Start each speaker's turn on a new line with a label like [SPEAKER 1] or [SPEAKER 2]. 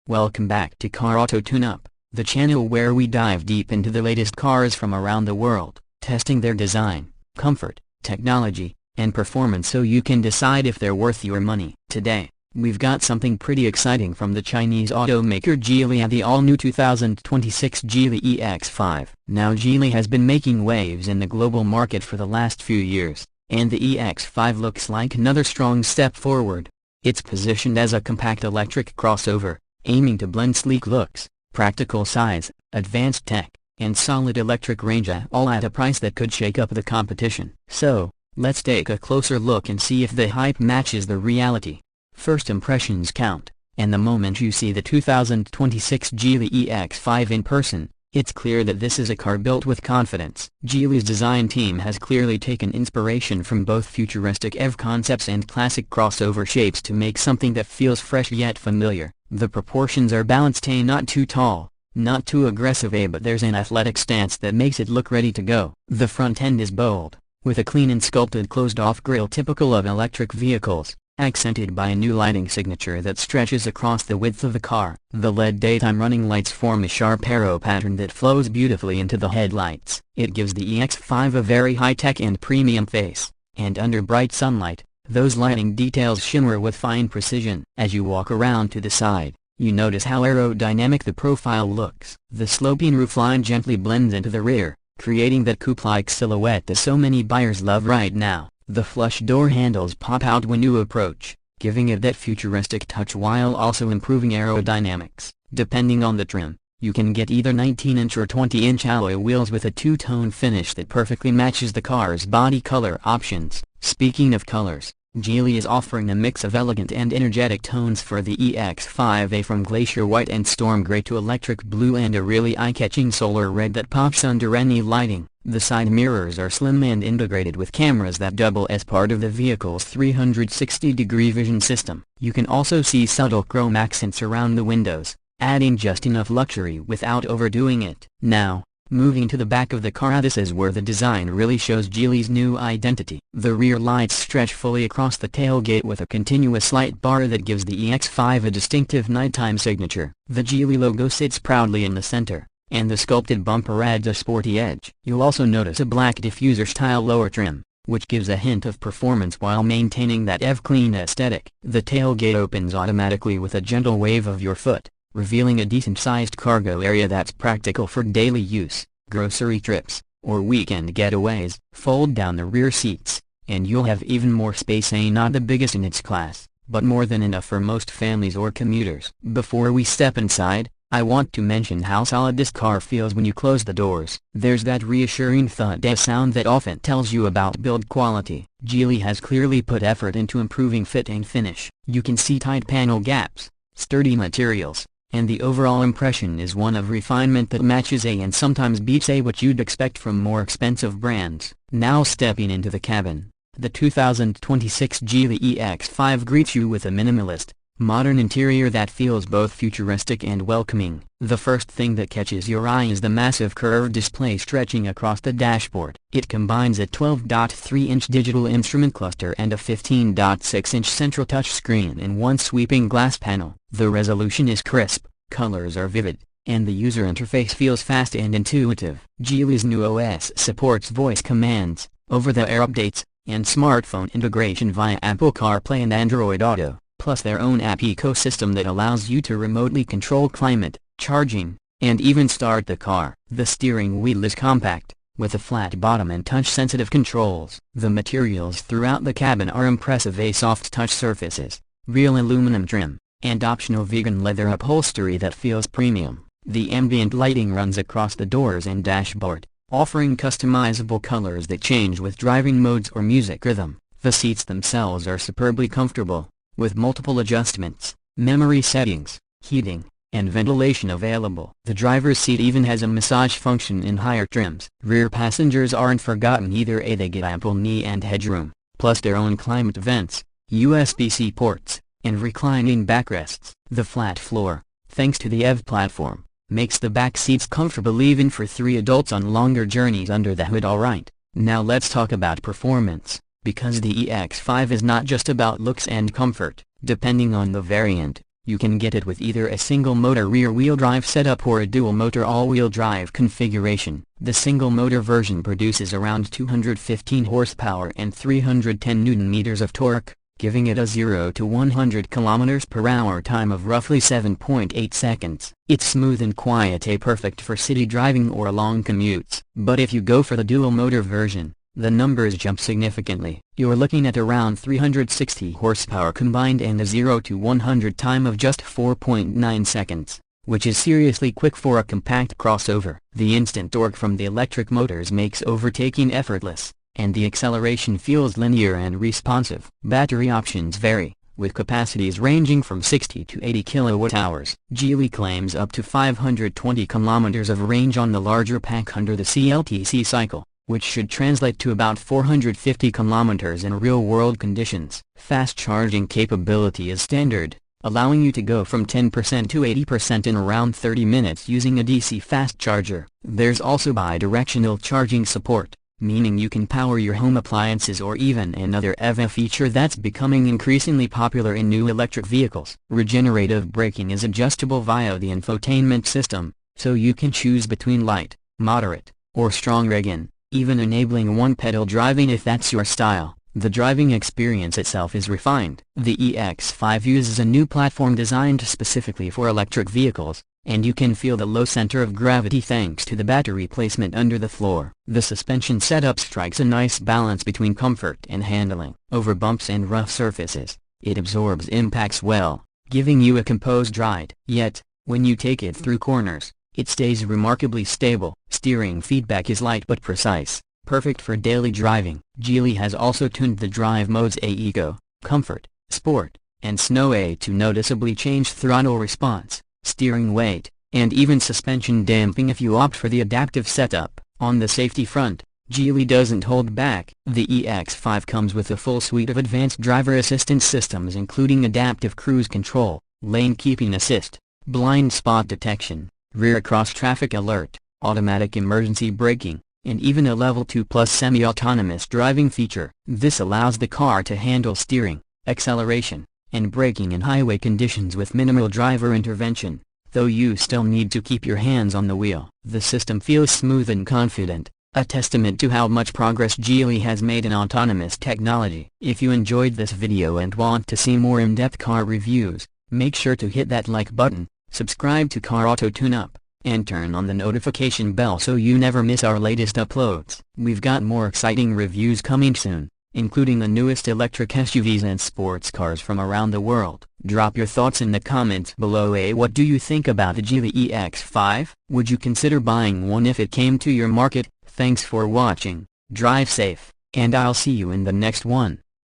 [SPEAKER 1] Welcome back to Car Auto Tune-Up, the channel where we dive deep into the latest cars from around the world, testing their design, comfort, technology, and performance so you can decide if they're worth your money. Today, we've got something pretty exciting from the Chinese automaker Geely and the all-new 2026 Geely EX5. Now Geely has been making waves in the global market for the last few years, and the EX5 looks like another strong step forward. It's positioned as a compact electric crossover, aiming to blend sleek looks, practical size, advanced tech, and solid electric range, all at a price that could shake up the competition. So, let's take a closer look and see if the hype matches the reality. First impressions count, and the moment you see the 2026 Geely EX5 in person, it's clear that this is a car built with confidence. Geely's design team has clearly taken inspiration from both futuristic EV concepts and classic crossover shapes to make something that feels fresh yet familiar. The proportions are balanced, not too tall, not too aggressive, but there's an athletic stance that makes it look ready to go. The front end is bold, with a clean and sculpted closed-off grille typical of electric vehicles, accented by a new lighting signature that stretches across the width of the car. The LED daytime running lights form a sharp arrow pattern that flows beautifully into the headlights. It gives the EX5 a very high-tech and premium face, and under bright sunlight, those lighting details shimmer with fine precision. As you walk around to the side, you notice how aerodynamic the profile looks. The sloping roofline gently blends into the rear, creating that coupe-like silhouette that so many buyers love right now. The flush door handles pop out when you approach, giving it that futuristic touch while also improving aerodynamics. Depending on the trim, you can get either 19-inch or 20-inch alloy wheels with a two-tone finish that perfectly matches the car's body color options. Speaking of colors, Geely is offering a mix of elegant and energetic tones for the EX5, from glacier white and storm gray to electric blue and a really eye-catching solar red that pops under any lighting. The side mirrors are slim and integrated with cameras that double as part of the vehicle's 360-degree vision system. You can also see subtle chrome accents around the windows, adding just enough luxury without overdoing it. Now, moving to the back of the car, this is where the design really shows Geely's new identity. The rear lights stretch fully across the tailgate with a continuous light bar that gives the EX5 a distinctive nighttime signature. The Geely logo sits proudly in the center, and the sculpted bumper adds a sporty edge. You'll also notice a black diffuser-style lower trim, which gives a hint of performance while maintaining that EV-clean aesthetic. The tailgate opens automatically with a gentle wave of your foot, revealing a decent-sized cargo area that's practical for daily use, grocery trips, or weekend getaways. Fold down the rear seats, and you'll have even more space. Not the biggest in its class, but more than enough for most families or commuters. Before we step inside, I want to mention how solid this car feels when you close the doors. There's that reassuring thud sound that often tells you about build quality. Geely has clearly put effort into improving fit and finish. You can see tight panel gaps, sturdy materials, and the overall impression is one of refinement that matches and sometimes beats what you'd expect from more expensive brands. Now stepping into the cabin, the 2026 Geely EX5 greets you with a minimalist, modern interior that feels both futuristic and welcoming. The first thing that catches your eye is the massive curved display stretching across the dashboard. It combines a 12.3-inch digital instrument cluster and a 15.6-inch central touchscreen in one sweeping glass panel. The resolution is crisp, colors are vivid, and the user interface feels fast and intuitive. Geely's new OS supports voice commands, over-the-air updates, and smartphone integration via Apple CarPlay and Android Auto, plus their own app ecosystem that allows you to remotely control climate, charging, and even start the car. The steering wheel is compact, with a flat bottom and touch-sensitive controls. The materials throughout the cabin are impressive: soft touch surfaces, real aluminum trim, and optional vegan leather upholstery that feels premium. The ambient lighting runs across the doors and dashboard, offering customizable colors that change with driving modes or music rhythm. The seats themselves are superbly comfortable, with multiple adjustments, memory settings, heating, and ventilation available. The driver's seat even has a massage function in higher trims. Rear passengers aren't forgotten either. They get ample knee and headroom, plus their own climate vents, USB-C ports, and reclining backrests. The flat floor, thanks to the EV platform, makes the back seats comfortable even for 3 adults on longer journeys under the hood. Alright, now let's talk about performance, because the EX5 is not just about looks and comfort. Depending on the variant, You can get it with either a single-motor rear-wheel drive setup or a dual-motor all-wheel drive configuration. The single-motor version produces around 215 horsepower and 310 Nm of torque, giving it a 0 to 100 km/h time of roughly 7.8 seconds. It's smooth and quiet, perfect for city driving or long commutes. But if you go for the dual-motor version, the numbers jump significantly. You're looking at around 360 horsepower combined and a 0 to 100 time of just 4.9 seconds, which is seriously quick for a compact crossover. The instant torque from the electric motors makes overtaking effortless, and the acceleration feels linear and responsive. Battery options vary, with capacities ranging from 60 to 80 kWh. Geely claims up to 520 km of range on the larger pack under the CLTC cycle, which should translate to about 450 km in real-world conditions. Fast charging capability is standard, allowing you to go from 10% to 80% in around 30 minutes using a DC fast charger. There's also bi-directional charging support, meaning you can power your home appliances or even another EV feature that's becoming increasingly popular in new electric vehicles. Regenerative braking is adjustable via the infotainment system, so you can choose between light, moderate, or strong braking, even enabling one-pedal driving if that's your style. The driving experience itself is refined. The EX5 uses a new platform designed specifically for electric vehicles, and you can feel the low center of gravity thanks to the battery placement under the floor. The suspension setup strikes a nice balance between comfort and handling. Over bumps and rough surfaces, it absorbs impacts well, giving you a composed ride. Yet, when you take it through corners, it stays remarkably stable. Steering feedback is light but precise, perfect for daily driving. Geely has also tuned the drive modes Eco, Comfort, Sport, and Snow to noticeably change throttle response, steering weight, and even suspension damping if you opt for the adaptive setup. On the safety front, Geely doesn't hold back. The EX5 comes with a full suite of advanced driver assistance systems including adaptive cruise control, lane keeping assist, blind spot detection, rear cross-traffic alert, automatic emergency braking, and even a Level 2+ semi-autonomous driving feature. This allows the car to handle steering, acceleration, and braking in highway conditions with minimal driver intervention, though you still need to keep your hands on the wheel. The system feels smooth and confident, a testament to how much progress Geely has made in autonomous technology. If you enjoyed this video and want to see more in-depth car reviews, make sure to hit that like button, subscribe to Car Auto Tune-Up, and turn on the notification bell so you never miss our latest uploads. We've got more exciting reviews coming soon, including the newest electric SUVs and sports cars from around the world. Drop your thoughts in the comments below. What do you think about the Geely EX5? Would you consider buying one if it came to your market? Thanks for watching, drive safe, and I'll see you in the next one.